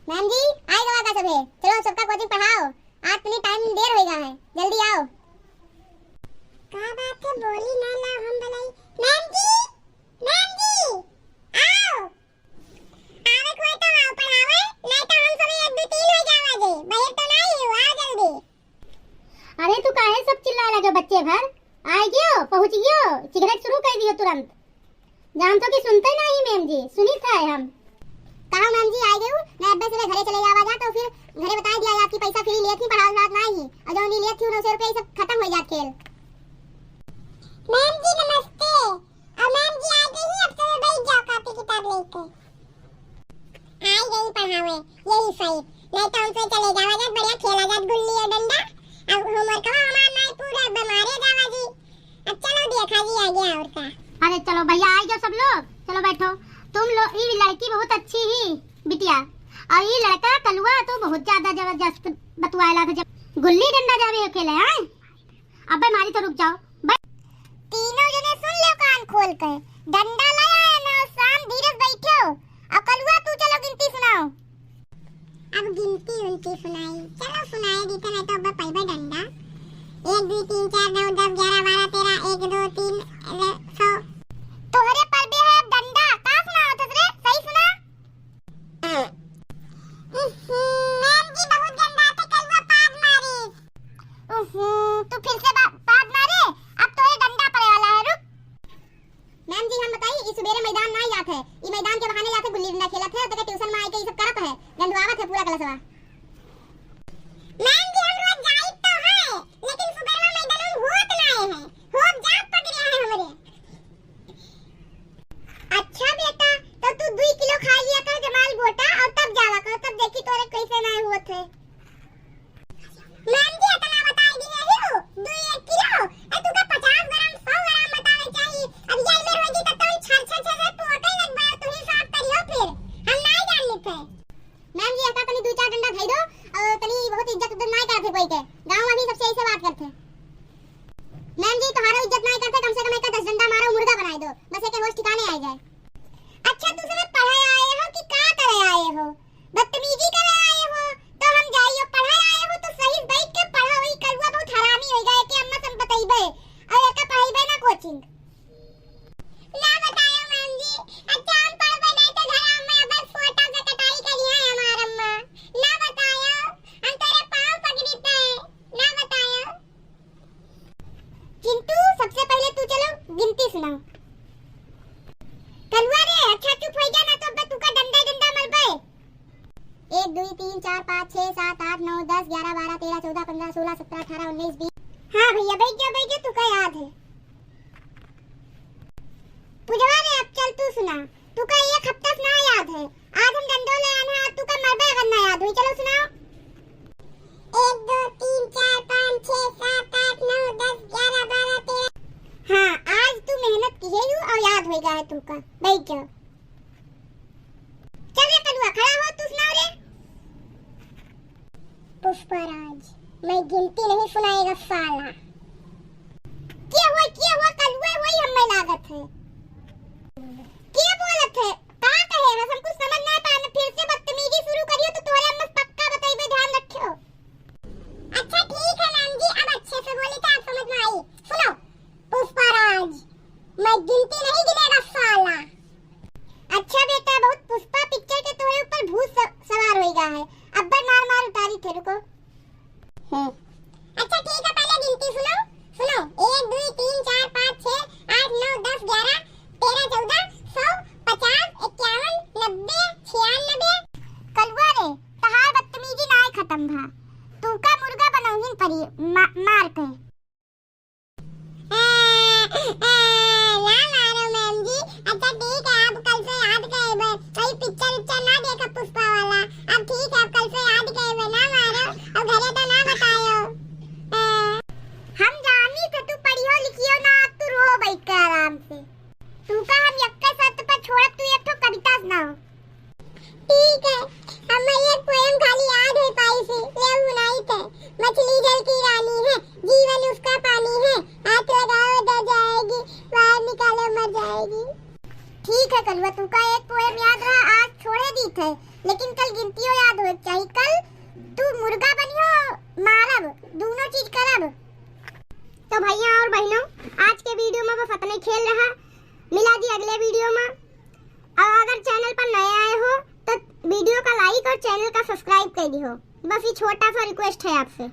Ma'am जी आई गवा का सबे, चलो सबका कोचिंग पढ़ाओ, आज इतनी टाइम देर हो गया है, जल्दी आओ। का बात है बोली ना ला हम भलाई। मैम जी आओ आवे कोई तो आओ पढ़ावे, नहीं तो हम सब 1 2 3 हो जावा जे बाहर तो नहीं हो, आओ जल्दी। अरे तू काहे सब चिल्ला लगे बच्चे भर, आ गयो पहुंच गयो, सिगरेट शुरू कर दियो तुरंत। जान तो कि सुनते नहीं मैम जी, सुनी था हम। कहा मैम जी आ गई, मैं अब्बे से घरे चले जावा जा, तो फिर घरे बता दिया आपकी पैसा फ्री लिए थी, पढ़ाओ रात नहीं, और जो नहीं लिए थी 900 रुपए सब खत्म हो जात खेल। मैम जी नमस्ते, और मैम जी आ गई है, अब तो बैठ जाओ कॉपी किताब लेके। आई गई पढ़ावे, यही सही, नहीं तो हमसे चले जावा जा, बढ़िया खेला जात गुल्ली और डंडा, अब होमवर्क का हमारा नहीं पूरा बीमारे जावा जी। अब चलो देखा जी आ गया और का। अरे चलो भैया आ जाओ सब लोग, चलो बैठो। तुम लोग, ये लड़की बहुत अच्छी ही बिटिया, और ये लड़का कलुआ तो बहुत ज्यादा जबरदस्त बतवाला था, जब गुल्ली डंडा जावे खेले हैं। अबे मारी तो रुक जाओ, तीनों जने सुन लो कान खोल कर, डंडा लाया है ना, शाम धीरज बैठो, और कलुआ तू चलो गिनती सुनाओ। अब गिनती उनकी सुनाई, चलो सुनाए दी तो नहीं तो अब पहले डंडा 1 2 3 4 9 10 11 12 13 1 2 3 100 तोहरे पर भी है डंडा, का सुनाओ तसरे सही सुना। मैम जी बहुत गंदा थे कलुआ पाद मारी। तू फिर से पाद मारे, अब तो ये डंडा पड़े वाला है, रुक। मैम जी हम बताइए, इस सुबेरे मैदान ना जाते है, ये मैदान के बहाने जाते गुल्ली डंडा खेलत है, तो ट्यूशन में आके ये सब करत है, गंदवावत है पूरा क्लासवा। मैम जी हम रोज जाई तो है, लेकिन सुबह में मैदान होत ना है, होत जात पकड़िया है हमरे। अच्छा बेटा, तो तू 2 किलो खा लिया कर जमाल गोटा, और तब जावा कर, तब देखी तोरे कैसे ना हुआ थे। मैम जी इतना बता दी रही हो, 2 1 किलो, तू का 50 ग्राम 100 ग्राम बतावे चाहिए। अब ये में रोजी तक तो छर छर छर पोटे लगवा, तू ही साफ करियो, फिर हम नहीं जान लेते। मैम जी आता तनी 2 4 डंडा खाई दो, और तनी बहुत इज्जत उधर नहीं करते कोई के, गांव में भी सबसे ऐसे बात करते। मैम जी तुम्हारा इज्जत नहीं करते, कम से कम एक 10 डंडा मारो, मुर्गा बनाए दो, बस एक होश ठिकाने आ जाए। अच्छा तू समय पढ़ाए आए हो कि का करे आए हो, बदतमीजी करे आए हो, तो हम जाइयो पढ़ाए आए हो तो सही बैठ के पढ़ा, वही कलुआ बहुत हरामी हो गए कि अम्मा सम बताइबे, और एका पढ़ाइबे ना कोचिंग ना बतायो मैम जी। अच्छा हम पढ़बे नहीं तो घर में बस फोटो से कटाई करी है हमार अम्मा, ना बतायो, हम तेरे पाँव पकड़ीते ना बतायो। चिंटू सबसे पहले तू चलो गिनती सुनाओ। कलुआ रे अच्छा चुप हो जा, ना तो अब तू का डंडा डंडा मलबे। 1 2 3 4 5 6 7 8 9 10 11 12 13 14 15 16 17 18 19 20। हाँ भैया बैठ जा तू का याद है। पुजवा रे अब चल तू सुना, तू का एक हफ्ता सुना याद है, आज हम डंडो ले आना, तू का मरबे करना याद हुई, चलो सुनाओ। 1 2 3 4 5 6 7 8 9 10 11 12 13। हाँ आज तू मेहनत की है और याद हो गया है तू का, बैठ जा। चल रे कलुआ खड़ा हो, तू सुनाओ रे। पुष्पराज मैं गिनती नहीं सुनाएगा साला। क्या हुआ कलुआ, वही हमें लागत है, क्या बोलत है, का कहे बस हमको समझ ना पाए, फिर से बदतमीजी शुरू करियो तो तोरे हम पक्का बताइबे, ध्यान रखियो। अच्छा ठीक है मैम जी, अब अच्छे से बोली तो आप समझ में आई। सुनो पुष्पराज मैं गिनती नहीं गिनेगा साला। अच्छा बेटा बहुत पुष्पा पिक्चर के तोरे ऊपर भूत सवार हो गया है, अब मार मार उतारी थे, रुको। अच्छा ठीक है पहले गिनती सुनो 1 2 3 4 5 6 8 9 10 11 13 14 100 50 51 90 96। कलुआ रे तहार बदतमीजी ना खत्म भा, तू का मुर्गा बनौहिन परी मार के। ना मारो मैम जी, अच्छा ठीक है अब कल से याद करेबे, कहीं पिक्चर ना देखा पुष्पा वाला, अब ठीक है अब कल से याद करेबे, ना मारो और घरे तो ना बतायो। हम जानी थे तू पढ़ियो लिखियो ना, अब तू रो बैठ के आराम से, तू का हम यक्का सत पर छोड़ब, तू एक तो कविता सुनाओ। ठीक है हम एक पोएम खाली याद है पाई से, ये सुनाई थे। मछली जल की रानी है, जीवन शांतियो याद हो चाहिए। कल तू मुर्गा बनियो मारब, दोनों चीज करब। तो भैया और बहनों, आज के वीडियो में बस इतना ही खेल रहा। मिला जी अगले वीडियो में। और अगर चैनल पर नए आए हो तो वीडियो का लाइक और चैनल का सब्सक्राइब कर दियो। बस ये छोटा सा रिक्वेस्ट है आपसे।